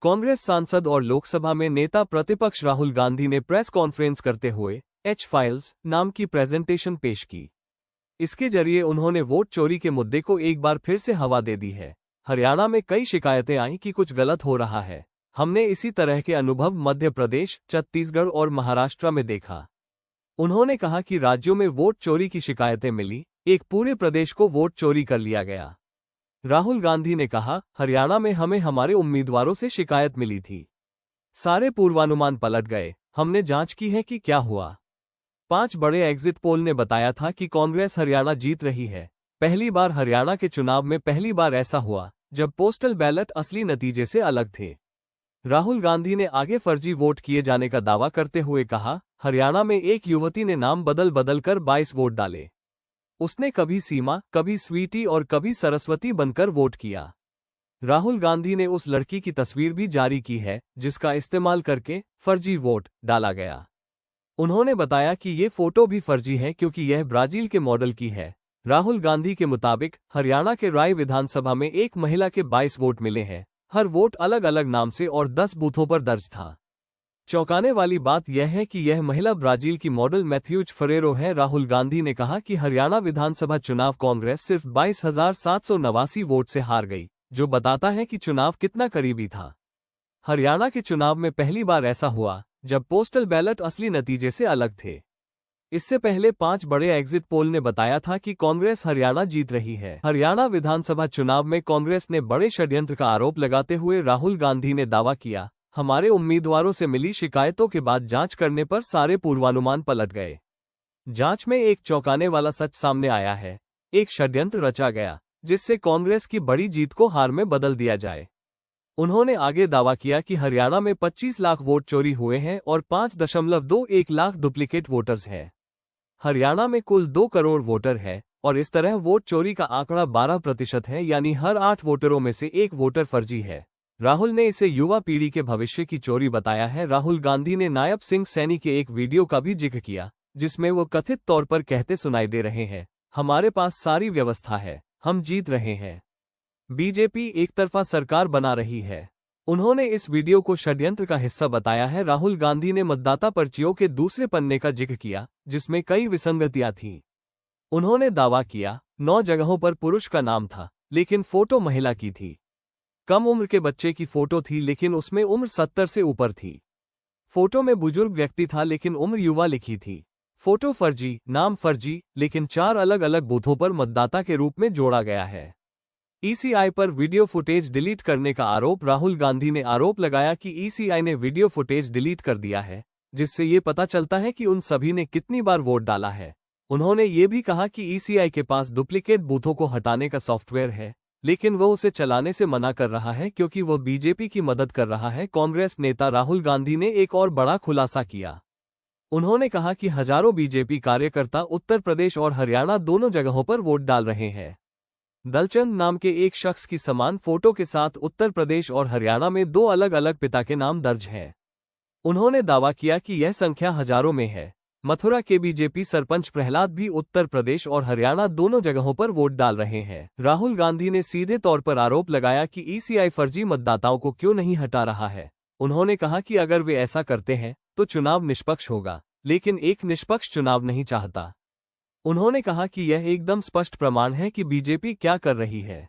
कांग्रेस सांसद और लोकसभा में नेता प्रतिपक्ष राहुल गांधी ने प्रेस कॉन्फ्रेंस करते हुए एच-फाइल्स नाम की प्रेजेंटेशन पेश की। इसके जरिए उन्होंने वोट चोरी के मुद्दे को एक बार फिर से हवा दे दी है। हरियाणा में कई शिकायतें आईं कि कुछ गलत हो रहा है। हमने इसी तरह के अनुभव मध्य प्रदेश, छत्तीसगढ़ और महाराष्ट्र में देखा। उन्होंने कहा कि राज्यों में वोट चोरी की शिकायतें मिली, एक पूरे प्रदेश को वोट चोरी कर लिया गया। राहुल गांधी ने कहा, हरियाणा में हमें हमारे उम्मीदवारों से शिकायत मिली थी। सारे पूर्वानुमान पलट गए। हमने जांच की है कि क्या हुआ। 5 बड़े एग्जिट पोल ने बताया था कि कांग्रेस हरियाणा जीत रही है। पहली बार हरियाणा के चुनाव में पहली बार ऐसा हुआ जब पोस्टल बैलेट असली नतीजे से अलग थे। राहुल गांधी ने आगे फर्जी वोट किए जाने का दावा करते हुए कहा, हरियाणा में एक युवती ने नाम बदल बदल कर 22 वोट डाले। उसने कभी सीमा, कभी स्वीटी और कभी सरस्वती बनकर वोट किया। राहुल गांधी ने उस लड़की की तस्वीर भी जारी की है जिसका इस्तेमाल करके फर्जी वोट डाला गया। उन्होंने बताया कि ये फोटो भी फर्जी है क्योंकि यह ब्राजील के मॉडल की है। राहुल गांधी के मुताबिक हरियाणा के राय विधानसभा में एक महिला के 22 वोट मिले हैं। हर वोट अलग अलग नाम से और 10 बूथों पर दर्ज था। चौंकाने वाली बात यह है कि यह महिला ब्राजील की मॉडल मैथ्यूज फरेरो है। राहुल गांधी ने कहा कि हरियाणा विधानसभा चुनाव कांग्रेस सिर्फ 22,789 वोट से हार गई, जो बताता है कि चुनाव कितना करीबी था। हरियाणा के चुनाव में पहली बार ऐसा हुआ जब पोस्टल बैलेट असली नतीजे से अलग थे। इससे पहले 5 बड़े एग्जिट पोल ने बताया था कि कांग्रेस हरियाणा जीत रही है। हरियाणा विधानसभा चुनाव में कांग्रेस ने बड़े षड्यंत्र का आरोप लगाते हुए राहुल गांधी ने दावा किया, हमारे उम्मीदवारों से मिली शिकायतों के बाद जांच करने पर सारे पूर्वानुमान पलट गए। जांच में एक चौंकाने वाला सच सामने आया है। एक षड्यंत्र रचा गया जिससे कांग्रेस की बड़ी जीत को हार में बदल दिया जाए। उन्होंने आगे दावा किया कि हरियाणा में 25 लाख वोट चोरी हुए हैं और 5.21 लाख डुप्लीकेट वोटर्स हैं। हरियाणा में कुल 2 करोड़ वोटर है और इस तरह वोट चोरी का आंकड़ा 12% है, यानी हर 8 वोटरों में से 1 वोटर फर्जी है। राहुल ने इसे युवा पीढ़ी के भविष्य की चोरी बताया है। राहुल गांधी ने नायब सिंह सैनी के एक वीडियो का भी जिक्र किया जिसमें वो कथित तौर पर कहते सुनाई दे रहे हैं, हमारे पास सारी व्यवस्था है, हम जीत रहे हैं। बीजेपी एक तरफा सरकार बना रही है। उन्होंने इस वीडियो को षड्यंत्र का हिस्सा बताया है। राहुल गांधी ने मतदाता पर्चियों के दूसरे पन्ने का जिक्र किया जिसमें कई विसंगतियां थीं। उन्होंने दावा किया 9 जगहों पर पुरुष का नाम था लेकिन फोटो महिला की थी। कम उम्र के बच्चे की फोटो थी लेकिन उसमें उम्र 70 से ऊपर थी। फोटो में बुजुर्ग व्यक्ति था लेकिन उम्र युवा लिखी थी। फोटो फर्जी, नाम फर्जी, लेकिन 4 अलग अलग बूथों पर मतदाता के रूप में जोड़ा गया है। ईसीआई पर वीडियो फुटेज डिलीट करने का आरोप। राहुल गांधी ने आरोप लगाया कि ईसीआई ने वीडियो फुटेज डिलीट कर दिया है जिससे ये पता चलता है कि उन सभी ने कितनी बार वोट डाला है। उन्होंने ये भी कहा कि ईसीआई के पास डुप्लीकेट बूथों को हटाने का सॉफ्टवेयर है लेकिन वह उसे चलाने से मना कर रहा है क्योंकि वह बीजेपी की मदद कर रहा है। कांग्रेस नेता राहुल गांधी ने एक और बड़ा खुलासा किया। उन्होंने कहा कि हजारों बीजेपी कार्यकर्ता उत्तर प्रदेश और हरियाणा दोनों जगहों पर वोट डाल रहे हैं। दलचंद नाम के एक शख्स की समान फोटो के साथ उत्तर प्रदेश और हरियाणा में 2 अलग अलग पिता के नाम दर्ज हैं। उन्होंने दावा किया कि यह संख्या हजारों में है। मथुरा के बीजेपी सरपंच प्रहलाद भी उत्तर प्रदेश और हरियाणा दोनों जगहों पर वोट डाल रहे हैं। राहुल गांधी ने सीधे तौर पर आरोप लगाया कि ईसीआई फर्जी मतदाताओं को क्यों नहीं हटा रहा है। उन्होंने कहा कि अगर वे ऐसा करते हैं तो चुनाव निष्पक्ष होगा, लेकिन एक निष्पक्ष चुनाव नहीं चाहता। उन्होंने कहा कि यह एकदम स्पष्ट प्रमाण है कि बीजेपी क्या कर रही है।